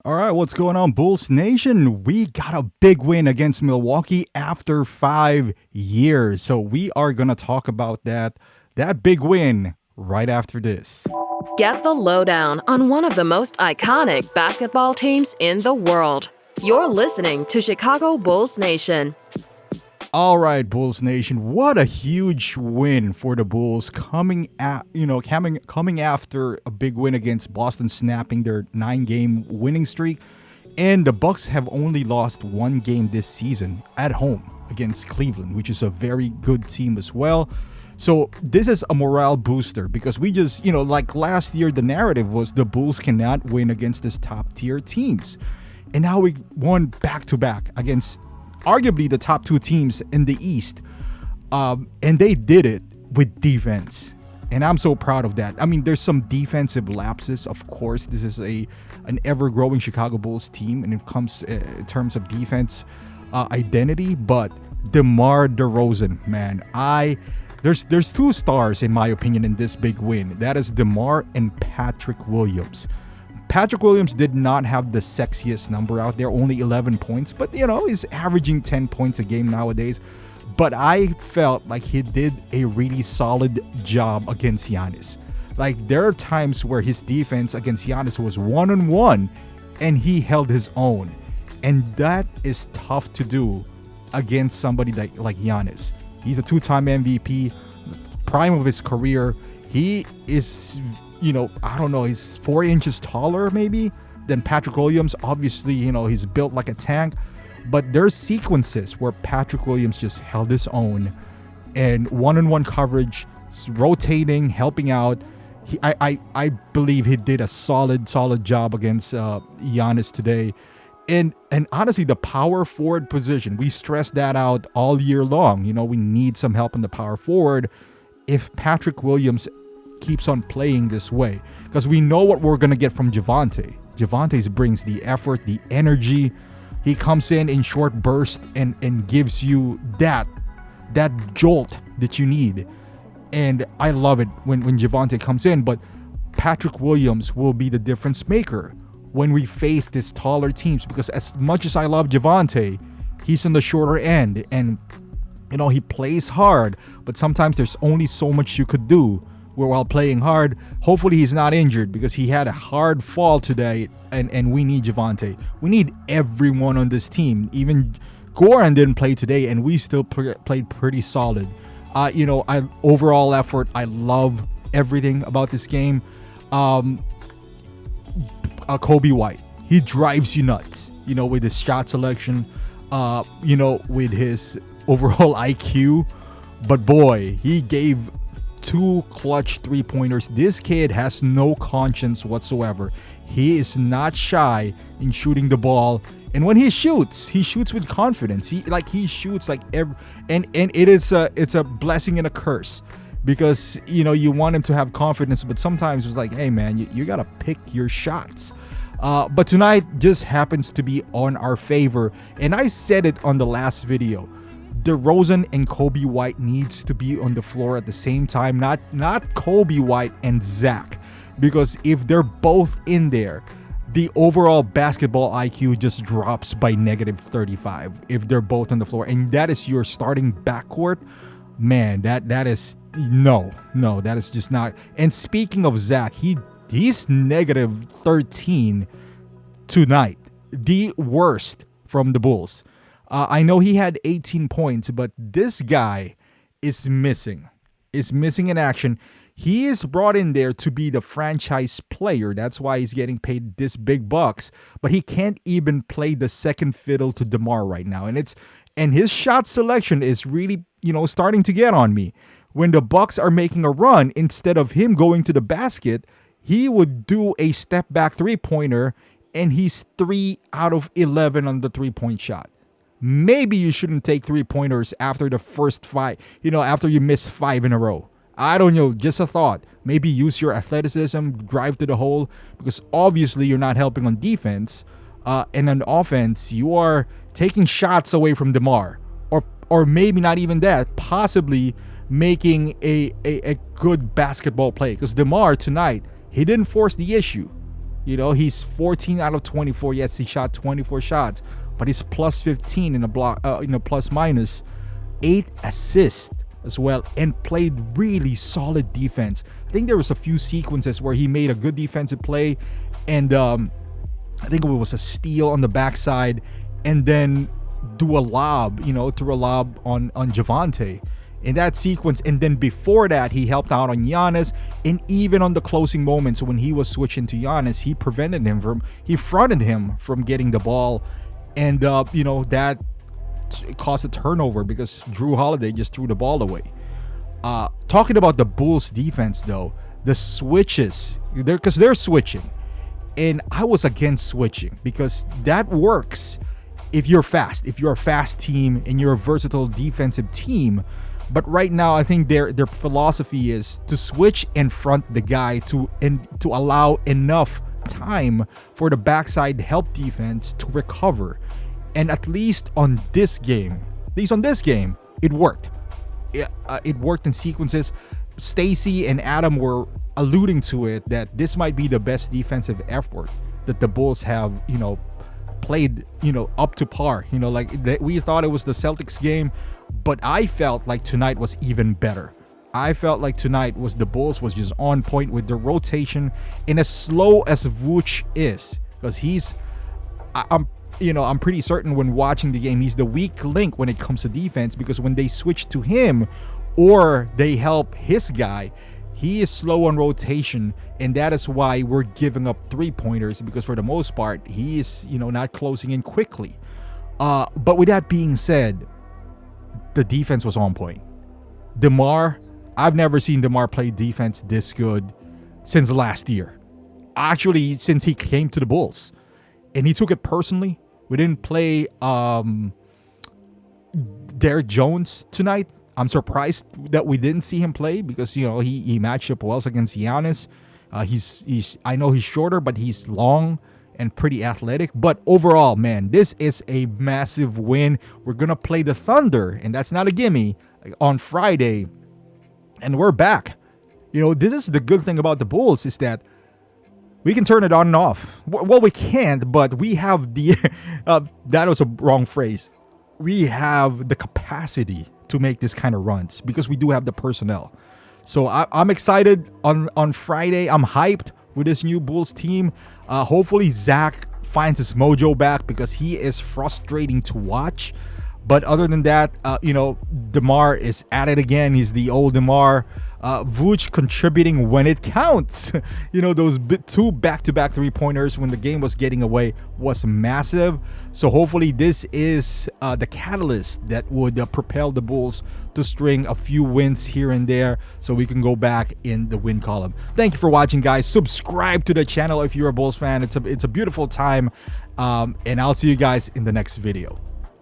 All right, what's going on, Bulls Nation? We got a big win against Milwaukee after 5 years. So we are gonna talk about that big win right after this. Get the lowdown on one of the most iconic basketball teams in the world. You're listening to Chicago Bulls Nation. All right, Bulls Nation, what a huge win for the Bulls coming after a big win against Boston, snapping their 9-game winning streak. And the Bucks have only lost one game this season at home against Cleveland, which is a very good team as well. So this is a morale booster because we just, like last year, the narrative was the Bulls cannot win against these top tier teams. And now we won back to back against arguably the top two teams in the East. And they did it with defense. And I'm so proud of that. I mean, there's some defensive lapses. Of course, this is an ever-growing Chicago Bulls team, and it comes in terms of defense identity. But DeMar DeRozan, man, there's two stars in my opinion in this big win. That is DeMar and Patrick Williams. Patrick Williams did not have the sexiest number out there, only 11 points, but he's averaging 10 points a game nowadays. But I felt like he did a really solid job against Giannis. Like, there are times where his defense against Giannis was one-on-one and he held his own. And that is tough to do against somebody like Giannis. He's a two-time MVP, prime of his career. He is, I don't know, he's 4 inches taller maybe than Patrick Williams. Obviously, he's built like a tank. But there's sequences where Patrick Williams just held his own and one-on-one coverage, rotating, helping out. I believe he did a solid job against Giannis today. And honestly, the power forward position, we stressed that out all year long. We need some help in the power forward if Patrick Williams keeps on playing this way. Because we know what we're going to get from Javonte. Javonte brings the effort, the energy. He comes in short bursts and gives you that jolt that you need. And I love it when Javonte comes in. But Patrick Williams will be the difference maker when we face these taller teams, because as much as I love Javonte, he's on the shorter end, and he plays hard, but sometimes there's only so much you could do while playing hard. Hopefully he's not injured, because he had a hard fall today, and we need Javonte. We need everyone on this team. Even Goran didn't play today, and we still played pretty solid. Overall effort, I love everything about this game. Kobe White, he drives you nuts, with his shot selection, with his overall IQ. But boy, he gave 2 clutch 3-pointers. This kid has no conscience whatsoever. He is not shy in shooting the ball, and when he shoots with confidence. He shoots like every, and it's a blessing and a curse, because you want him to have confidence, but sometimes it's like, hey man, you gotta pick your shots. But tonight just happens to be on our favor, and I said it on the last video. DeRozan and Kobe White needs to be on the floor at the same time, not Kobe White and Zach, because if they're both in there, the overall basketball IQ just drops by -35 if they're both on the floor, and that is your starting backcourt. Man, that is that is just not. And speaking of Zach, he's -13 tonight, the worst from the Bulls. I know he had 18 points, but this guy is missing in action. He is brought in there to be the franchise player. That's why he's getting paid this big bucks. But he can't even play the second fiddle to DeMar right now. And his shot selection is really, starting to get on me. When the Bucks are making a run, instead of him going to the basket, he would do a step back 3-pointer, and he's 3 out of 11 on the 3-point shot. Maybe you shouldn't take 3-pointers after the first 5, after you miss 5 in a row. I don't know, just a thought. Maybe use your athleticism, drive to the hole, because obviously you're not helping on defense. And on offense, you are taking shots away from DeMar. Or maybe not even that, possibly making a good basketball play. Because DeMar tonight, he didn't force the issue. He's 14 out of 24. Yes, he shot 24 shots, but he's plus 15 in a block, plus minus, 8 assists as well, and played really solid defense. I think there was a few sequences where he made a good defensive play, and I think it was a steal on the backside, and then threw a lob on Javonte in that sequence. And then before that, he helped out on Giannis, and even on the closing moments when he was switching to Giannis, he fronted him from getting the ball, and that caused a turnover because Drew Holiday just threw the ball away. Talking about the Bulls defense though, the switches, they're switching, and I was against switching because that works if you're fast, if you're a fast team and you're a versatile defensive team. But right now, I think their philosophy is to switch and front the guy to allow enough time for the backside help defense to recover. And at least on this game, it worked. It worked in sequences. Stacy and Adam were alluding to it that this might be the best defensive effort that the Bulls have, played, up to par. We thought it was the Celtics game, but I felt like tonight was even better. I felt like tonight the Bulls was just on point with the rotation. And as slow as Vooch is, because I'm pretty certain when watching the game, he's the weak link when it comes to defense, because when they switch to him or they help his guy, he is slow on rotation, and that is why we're giving up 3-pointers, because for the most part, he is, not closing in quickly. But with that being said, the defense was on point. DeMar, I've never seen DeMar play defense this good since last year. Actually, since he came to the Bulls. And he took it personally. We didn't play Derrick Jones tonight. I'm surprised that we didn't see him play because, he matched up well against Giannis. I know he's shorter, but he's long and pretty athletic. But overall, man, this is a massive win. We're going to play the Thunder, and that's not a gimme, on Friday. And we're back. This is the good thing about the Bulls, is that we can turn it on and off. Well, we can't, but we have the... that was a wrong phrase. We have the capacity to make this kind of runs because we do have the personnel. So I'm excited on Friday. I'm hyped with this new Bulls team. Hopefully Zach finds his mojo back because he is frustrating to watch. But other than that, DeMar is at it again. He's the old DeMar. Vooch contributing when it counts. Those two back-to-back 3-pointers when the game was getting away was massive. So hopefully this is the catalyst that would propel the Bulls to string a few wins here and there so we can go back in the win column. Thank you for watching, guys. Subscribe to the channel if you're a Bulls fan. It's a beautiful time. And I'll see you guys in the next video.